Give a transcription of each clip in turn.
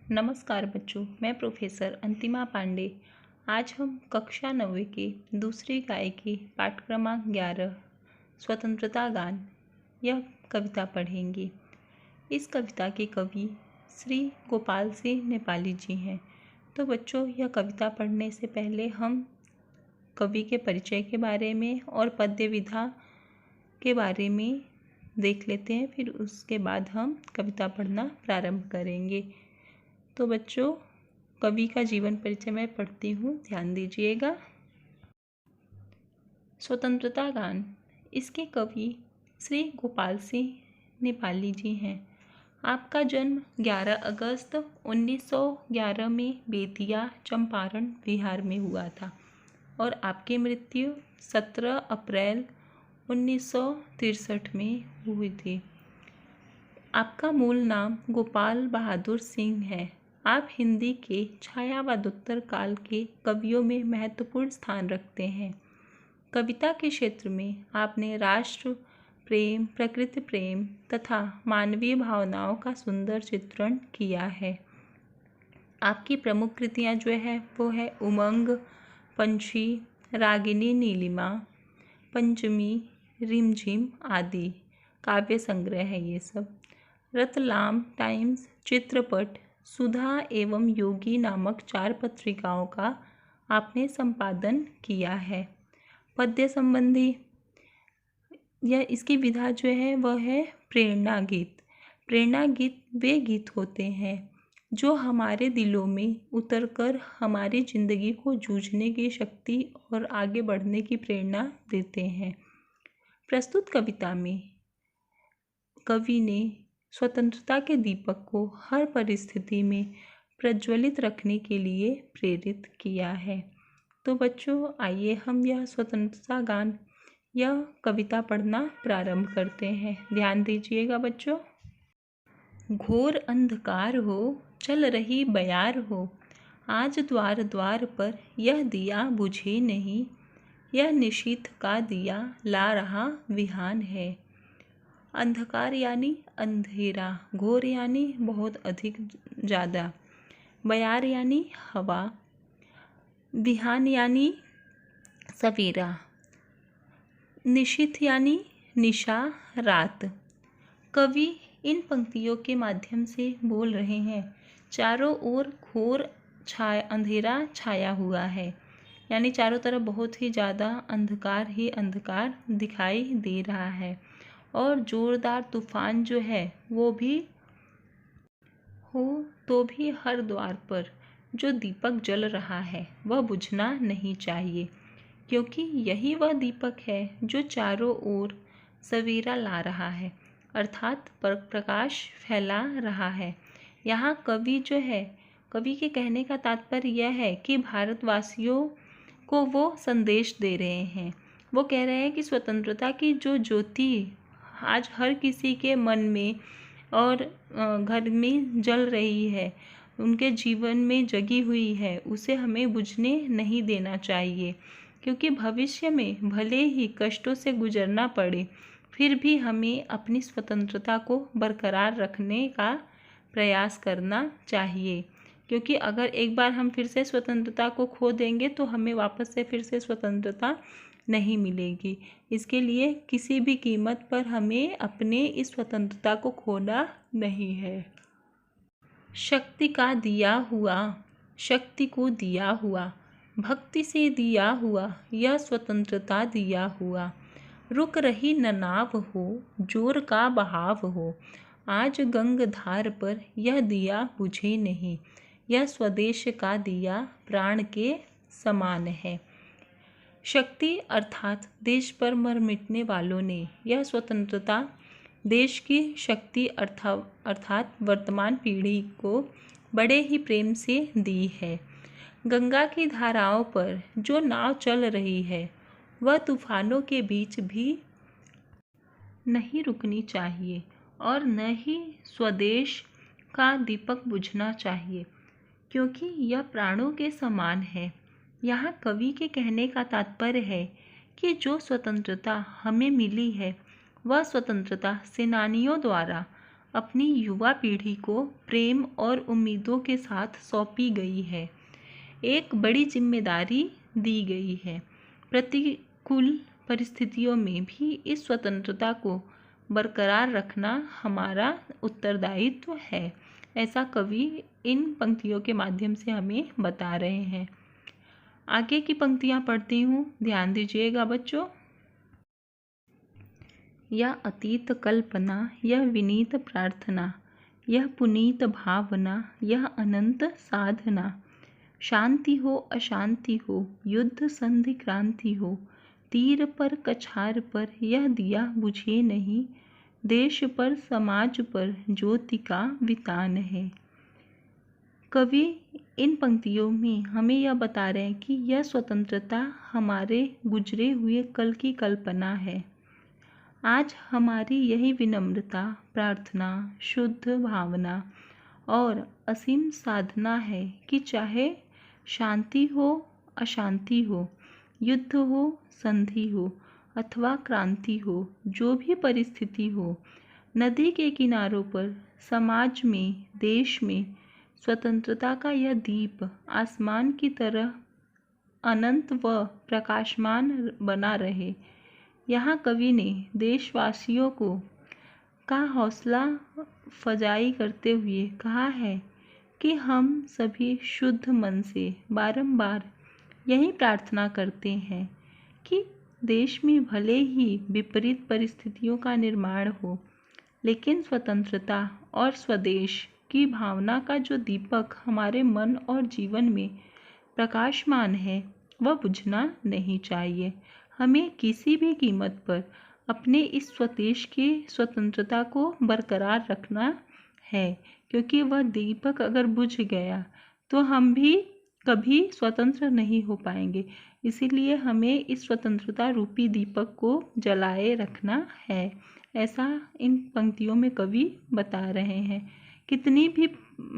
नमस्कार बच्चों, मैं प्रोफेसर अंतिमा पांडे। आज हम कक्षा 9वीं के दूसरी इकाई की पाठ क्रमांक 11 स्वतंत्रता गान यह कविता पढ़ेंगे। इस कविता के कवि श्री गोपाल सिंह नेपाली जी हैं। तो बच्चों, यह कविता पढ़ने से पहले हम कवि के परिचय के बारे में और पद्य विधा के बारे में देख लेते हैं, फिर उसके बाद हम कविता पढ़ना प्रारंभ करेंगे। तो बच्चों, कवि का जीवन परिचय मैं पढ़ती हूँ, ध्यान दीजिएगा। स्वतंत्रता गान, इसके कवि श्री गोपाल सिंह नेपाली जी हैं। आपका जन्म 11 अगस्त 1911 में बेतिया, चंपारण, बिहार में हुआ था और आपकी मृत्यु 17 अप्रैल 1963 में हुई थी। आपका मूल नाम गोपाल बहादुर सिंह है। आप हिंदी के छायावादोत्तर काल के कवियों में महत्वपूर्ण स्थान रखते हैं। कविता के क्षेत्र में आपने राष्ट्र प्रेम, प्रकृति प्रेम तथा मानवीय भावनाओं का सुंदर चित्रण किया है। आपकी प्रमुख कृतियाँ जो है वो है उमंग, पंछी, रागिनी नीलिमा, पंचमी, रिमझिम आदि काव्य संग्रह है ये सब। रतलाम टाइम्स, चित्रपट, सुधा एवं योगी नामक 4 पत्रिकाओं का आपने संपादन किया है। पद्य संबंधी यह इसकी विधा जो है वह है प्रेरणा गीत। प्रेरणा गीत वे गीत होते हैं जो हमारे दिलों में उतरकर हमारी जिंदगी को जूझने की शक्ति और आगे बढ़ने की प्रेरणा देते हैं। प्रस्तुत कविता में कवि ने स्वतंत्रता के दीपक को हर परिस्थिति में प्रज्वलित रखने के लिए प्रेरित किया है। तो बच्चों, आइए हम यह स्वतंत्रता गान यह कविता पढ़ना प्रारंभ करते हैं। ध्यान दीजिएगा बच्चों। घोर अंधकार हो, चल रही बयार हो, आज द्वार द्वार पर यह दिया बुझे नहीं, यह निशीथ का दिया ला रहा विहान है। अंधकार यानी अंधेरा, घोर यानी बहुत अधिक ज़्यादा, बयार यानी हवा, विहान यानी सवेरा, निशीथ यानी निशा, रात। कवि इन पंक्तियों के माध्यम से बोल रहे हैं चारों ओर घोर अंधेरा छाया हुआ है, यानी चारों तरफ बहुत ही ज़्यादा अंधकार ही अंधकार दिखाई दे रहा है और ज़ोरदार तूफान जो है वो भी हो तो भी हर द्वार पर जो दीपक जल रहा है वह बुझना नहीं चाहिए, क्योंकि यही वह दीपक है जो चारों ओर सवेरा ला रहा है, अर्थात प्रकाश फैला रहा है। यहाँ कवि जो है, कवि के कहने का तात्पर्य यह है कि भारतवासियों को वो संदेश दे रहे हैं। वो कह रहे हैं कि स्वतंत्रता की जो ज्योति आज हर किसी के मन में और घर में जल रही है, उनके जीवन में जगी हुई है, उसे हमें बुझने नहीं देना चाहिए, क्योंकि भविष्य में भले ही कष्टों से गुजरना पड़े, फिर भी हमें अपनी स्वतंत्रता को बरकरार रखने का प्रयास करना चाहिए। क्योंकि अगर एक बार हम फिर से स्वतंत्रता को खो देंगे तो हमें वापस से फिर से स्वतंत्रता नहीं मिलेगी। इसके लिए किसी भी कीमत पर हमें अपने इस स्वतंत्रता को खोना नहीं है। शक्ति का दिया हुआ, शक्ति को दिया हुआ, भक्ति से दिया हुआ, यह स्वतंत्रता दिया हुआ। रुक रही न नाव हो, जोर का बहाव हो, आज गंगधार पर यह दिया बुझे नहीं, यह स्वदेश का दिया प्राण के समान है। शक्ति अर्थात देश पर मर मिटने वालों ने यह स्वतंत्रता देश की शक्ति अर्थात वर्तमान पीढ़ी को बड़े ही प्रेम से दी है। गंगा की धाराओं पर जो नाव चल रही है वह तूफानों के बीच भी नहीं रुकनी चाहिए और न ही स्वदेश का दीपक बुझना चाहिए, क्योंकि यह प्राणों के समान है। यहाँ कवि के कहने का तात्पर्य है कि जो स्वतंत्रता हमें मिली है वह स्वतंत्रता सेनानियों द्वारा अपनी युवा पीढ़ी को प्रेम और उम्मीदों के साथ सौंपी गई है। एक बड़ी जिम्मेदारी दी गई है। प्रतिकूल परिस्थितियों में भी इस स्वतंत्रता को बरकरार रखना हमारा उत्तरदायित्व है, ऐसा कवि इन पंक्तियों के माध्यम से हमें बता रहे हैं। आगे की पंक्तियां पढ़ती हूँ, ध्यान दीजिएगा बच्चों। यह अतीत कल्पना, यह विनीत प्रार्थना, यह पुनीत भावना, यह अनंत साधना। शांति हो अशांति हो, युद्ध संधि क्रांति हो, तीर पर कछार पर यह दिया बुझे नहीं, देश पर समाज पर ज्योति का वितान है। कवि इन पंक्तियों में हमें यह बता रहे हैं कि यह स्वतंत्रता हमारे गुजरे हुए कल की कल्पना है। आज हमारी यही विनम्रता, प्रार्थना, शुद्ध भावना और असीम साधना है कि चाहे शांति हो अशांति हो, युद्ध हो संधि हो अथवा क्रांति हो, जो भी परिस्थिति हो, नदी के किनारों पर, समाज में, देश में स्वतंत्रता का यह दीप आसमान की तरह अनंत व प्रकाशमान बना रहे। यहाँ कवि ने देशवासियों का हौसला फजाई करते हुए कहा है कि हम सभी शुद्ध मन से बारंबार यही प्रार्थना करते हैं कि देश में भले ही विपरीत परिस्थितियों का निर्माण हो, लेकिन स्वतंत्रता और स्वदेश की भावना का जो दीपक हमारे मन और जीवन में प्रकाशमान है, वह बुझना नहीं चाहिए। हमें किसी भी कीमत पर अपने इस स्वदेश की स्वतंत्रता को बरकरार रखना है, क्योंकि वह दीपक अगर बुझ गया तो हम भी कभी स्वतंत्र नहीं हो पाएंगे। इसीलिए हमें इस स्वतंत्रता रूपी दीपक को जलाए रखना है, ऐसा इन पंक्तियों में कवि बता रहे हैं। कितनी भी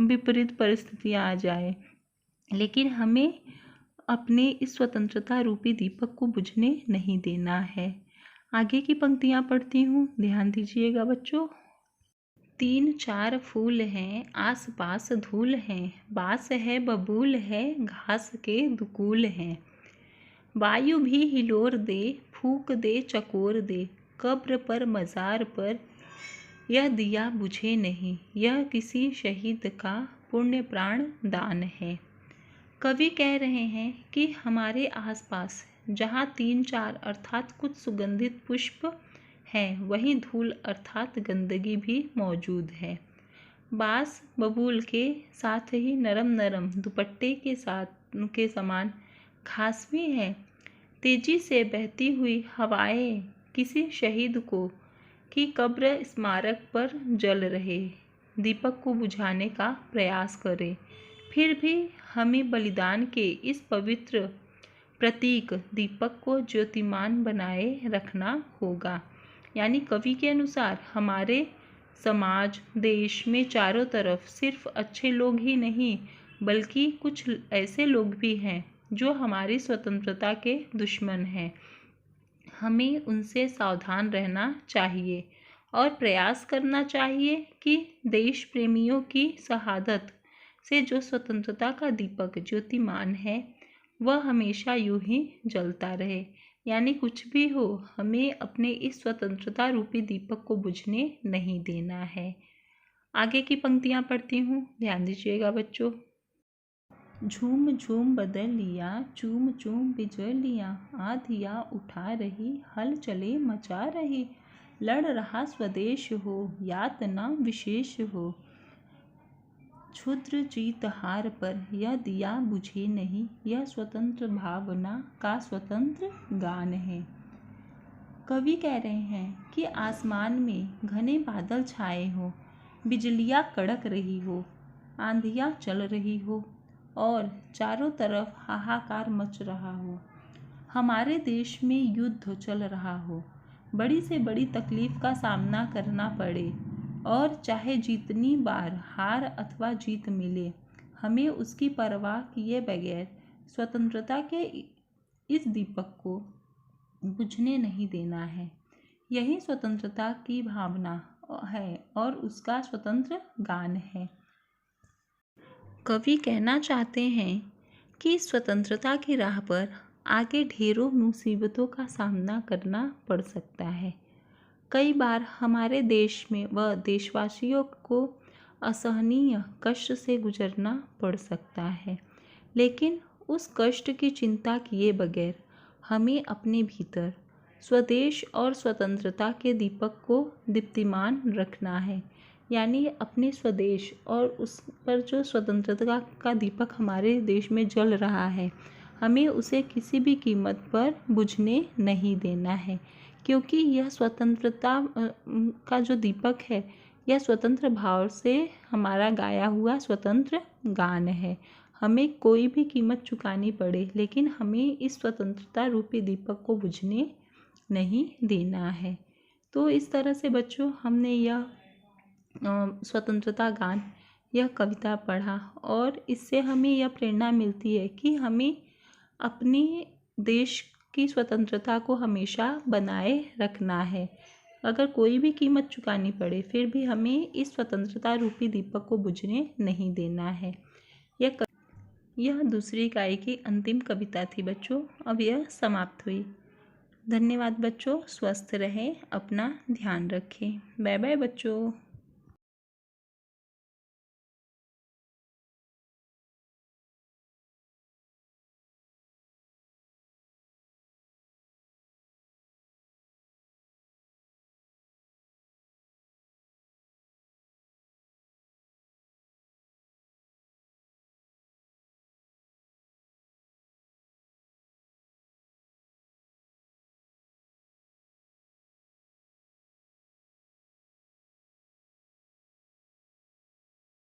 विपरीत परिस्थितियां आ जाए, लेकिन हमें अपने इस स्वतंत्रता रूपी दीपक को बुझने नहीं देना है। आगे की पंक्तियां पढ़ती हूँ, ध्यान दीजिएगा बच्चों। 3-4 फूल हैं, आस पास धूल हैं, बांस है बबूल है, घास के दुकूल हैं। वायु भी हिलोर दे, फूक दे चकोर दे, कब्र पर मज़ार पर यह दिया बुझे नहीं, यह किसी शहीद का पुण्य प्राण दान है। कवि कह रहे हैं कि हमारे आसपास जहाँ 3-4 अर्थात कुछ सुगंधित पुष्प हैं, वहीं धूल अर्थात गंदगी भी मौजूद है। बांस बबूल के साथ ही नरम नरम दुपट्टे के समान घास भी है। तेजी से बहती हुई हवाएं किसी शहीद की कब्र स्मारक पर जल रहे दीपक को बुझाने का प्रयास करे। फिर भी हमें बलिदान के इस पवित्र प्रतीक दीपक को ज्योतिमान बनाए रखना होगा। यानी कवि के अनुसार हमारे समाज, देश में चारों तरफ सिर्फ अच्छे लोग ही नहीं, बल्कि कुछ ऐसे लोग भी हैं जो हमारी स्वतंत्रता के दुश्मन हैं। हमें उनसे सावधान रहना चाहिए और प्रयास करना चाहिए कि देश प्रेमियों की शहादत से जो स्वतंत्रता का दीपक ज्योतिमान है, वह हमेशा यूं ही जलता रहे। यानी कुछ भी हो, हमें अपने इस स्वतंत्रता रूपी दीपक को बुझने नहीं देना है। आगे की पंक्तियां पढ़ती हूँ, ध्यान दीजिएगा बच्चों। झूम झूम बदल लिया, चूम चूम बिजल लिया, आधिया उठा रही, हल चले मचा रही, लड़ रहा स्वदेश हो, यातना विशेष हो, क्षुद्र जीत हार पर यह दिया बुझे नहीं, यह स्वतंत्र भावना का स्वतंत्र गान है। कवि कह रहे हैं कि आसमान में घने बादल छाए हो, बिजलियां कड़क रही हो, आंधियां चल रही हो और चारों तरफ हाहाकार मच रहा हो, हमारे देश में युद्ध चल रहा हो, बड़ी से बड़ी तकलीफ का सामना करना पड़े और चाहे जितनी बार हार अथवा जीत मिले, हमें उसकी परवाह किए बगैर स्वतंत्रता के इस दीपक को बुझने नहीं देना है। यही स्वतंत्रता की भावना है और उसका स्वतंत्र गान है। कवि कहना चाहते हैं कि स्वतंत्रता की राह पर आगे ढेरों मुसीबतों का सामना करना पड़ सकता है। कई बार हमारे देश में व देशवासियों को असहनीय कष्ट से गुजरना पड़ सकता है, लेकिन उस कष्ट की चिंता किए बगैर हमें अपने भीतर स्वदेश और स्वतंत्रता के दीपक को दीप्तिमान रखना है। यानी अपने स्वदेश और उस पर जो स्वतंत्रता का दीपक हमारे देश में जल रहा है, हमें उसे किसी भी कीमत पर बुझने नहीं देना है, क्योंकि यह स्वतंत्रता का जो दीपक है, यह स्वतंत्र भाव से हमारा गाया हुआ स्वतंत्र गान है। हमें कोई भी कीमत चुकानी पड़े, लेकिन हमें इस स्वतंत्रता रूपी दीपक को बुझने नहीं देना है। तो इस तरह से बच्चों, हमने यह स्वतंत्रता गान, यह कविता पढ़ा और इससे हमें यह प्रेरणा मिलती है कि हमें अपने देश की स्वतंत्रता को हमेशा बनाए रखना है। अगर कोई भी कीमत चुकानी पड़े, फिर भी हमें इस स्वतंत्रता रूपी दीपक को बुझने नहीं देना है। यह दूसरी इकाई की अंतिम कविता थी बच्चों। अब यह समाप्त हुई। धन्यवाद बच्चों। स्वस्थ रहें, अपना ध्यान रखें। बाय बाय बच्चों।